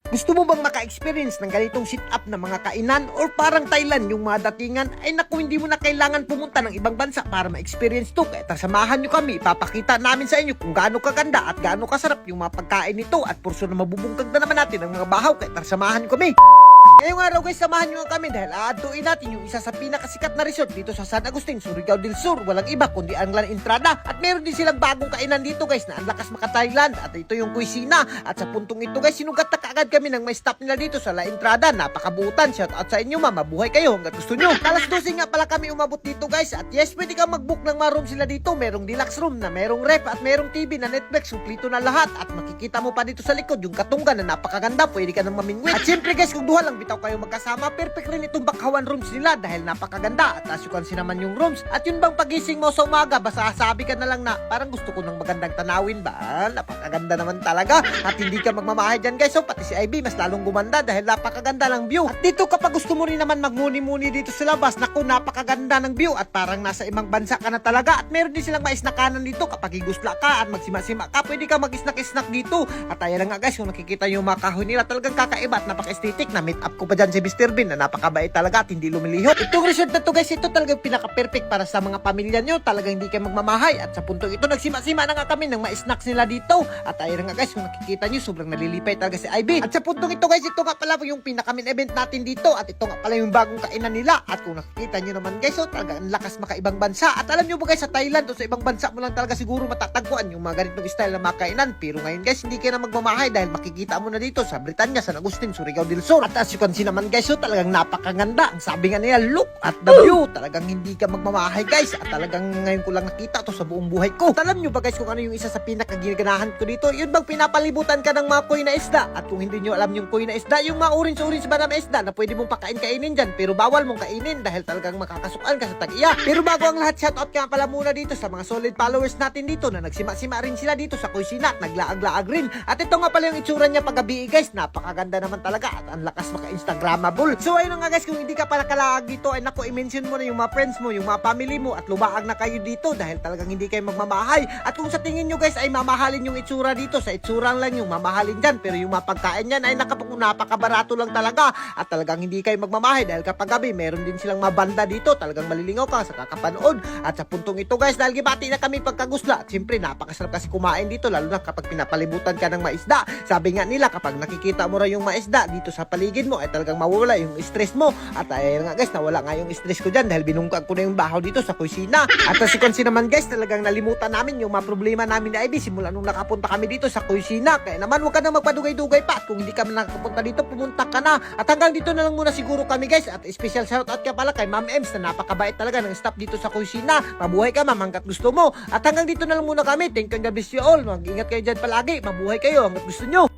Gusto mo bang maka-experience ng ganitong sit-up na mga kainan or parang Thailand yung mga datingan? Ay naku, hindi mo na kailangan pumunta ng ibang bansa para ma-experience to. Kaya samahan nyo kami, ipapakita namin sa inyo kung gaano kaganda at gaano kasarap yung mga pagkain nito at porso na mabubungkag na naman natin ang mga bahaw. Kaya samahan nyo kami. Ngayong araw guys, samahan nyo kami dahil aaduin natin yung isa sa pinakasikat na resort dito sa San Agustin, Surigao del Sur. Walang iba kundi ang Gran Entrada. At meron din silang bagong kainan dito guys na ang lakas maka-Thailand. At ito yung kuisina. At sa puntong ito guys, sinugat na kaagad kami ng may stop nila dito sa La Entrada. Napakabutan. Shout out sa inyo ma, mabuhay kayo hanggat gusto nyo. Alas 12 nga pala kami umabot dito guys. At yes, pwede kang mag-book ng mga room sila dito. Merong deluxe room na merong ref at merong TV na Netflix. Kumplito na lahat. At makikita mo pa dito sa likod yung katunggan na napakaganda. Pwede ka nang mamingwit. At syempre guys, kung duha lang bitaw kayo magkasama, perfect rin itong bakawan rooms nila dahil napakaganda. At as you can see naman yung rooms. At yun bang pagising mo sa umaga, basta sabi ka na lang na parang gusto ko ng magandang tanawin ba? Napakaganda naman talaga. At hindi ka magmamahay dyan guys. So pati si IB mas lalong gumanda dahil napakaganda ng view. At dito kapag gusto mo rin naman magmuni-muni dito sa labas, naku, napakaganda ng view at parang nasa ibang bansa ka na talaga. At meron din silang maisnakanan dito kapag igusla ka at magsima-sima ka, pwede ka mag-snack-snack dito. At ayan na nga guys, kung nakikita yung mga kahoy nila, talagang kakaiba at napaka-aesthetic. Na meet up ko pa dyan si Mr. Bean na napakabait talaga at hindi lumilihot. Itong resort na to guys, ito talagang pinaka-perfect para sa mga pamilya nyo. Talagang hindi kayo magmamahay. At sa puntong ito, nagsima-sima na nga kami ng ma-snacks nila dito. At ayan na nga guys, kung nakikita nyo, sobrang nalilipay talaga si IB. At sa puntong ito guys, ito nga pala yung pinaka-main event natin dito. At ito nga pala yung bagong kainan nila. At kung nakikita nyo naman guys, so talagang lakas makaibang bansa. At alam nyo ba guys, sa Thailand o sa ibang bansa mo lang talaga siguro matatagpuan yung mga ganitong style na mga kainan. Pero ngayon guys, hindi kayo na magmamahay dahil makikita mo na dito sa Britanya, San Agustin, Surigao del Sur. At as you can see naman guys, so talagang napakaganda. Ang sabi nga nila, look at the view. Talagang hindi ka magmamahay guys. At talagang ngayon ko lang nakita to sa buong buhay ko. At alam nyo ba guys kung ano yung isa sa pinakagiganahan ko dito? Yun bang pinapalibutan ka ng mga koy na isda? At kung hindi nyo alam yung koy na isda, yung mga orange ba na isda na pwede mong pakain-kainin dyan pero bawal mong kainin dahil talagang makakasukan ka sa tag-iya. Pero bago ang lahat, shoutout ka pala muna dito sa mga solid followers natin dito na nagsima-sima rin sila dito sa kusina at naglaag-laag rin. At ito nga pala yung itsura niya paggabi guys, napakaganda naman talaga at ang lakas maka-instagrammable. So ayun nga guys, kung hindi ka pala kalaag dito ay naku, i-mention mo na yung mga friends mo, yung mga family mo at lumaag na kayo dito dahil talagang hindi kayo magmamahay. At kung sa tingin nyo guys ay mamahalin yung itsura dito, sa itsura lang yung mamahalin dyan, pero yung mga pagkain yan ay napakabarato lang talaga at talagang hindi kayo magmamahay dahil kapag gabi meron din silang mga banda dito, talagang malilingaw ka sa kakapanood. At sa puntong ito guys, dahil gibati na kami pagkagusla at siyempre napakasarap kasi kumain dito lalo na kapag pinapalibutan ka ng maisda. Sabi nga nila kapag nakikita mo rin yung maisda dito sa paligid mo ay talagang mawala yung stress mo. At ayun nga guys, nawala nga yung stress ko dyan dahil binungkag ko na yung bahaw dito sa kusina. At as you can see naman guys, talagang nalimutan namin yung mga problema namin na IB simula nung nakapunta kami dito sa kusina. Kaya naman huwag ka na magpadugay-dugay pa at kung hindi kami nakapunta dito, pumunta ka na. At hanggang dito na lang muna siguro kami guys. At special shoutout ka pala kay Ma'am Ems na napakabait talaga ng staff dito sa kusina. Mabuhay ka ma'am hanggat gusto mo. At hanggang dito na lang muna kami. Thank you and God bless you all. Mag-ingat kayo dyan palagi. Mabuhay kayo hanggat gusto nyo.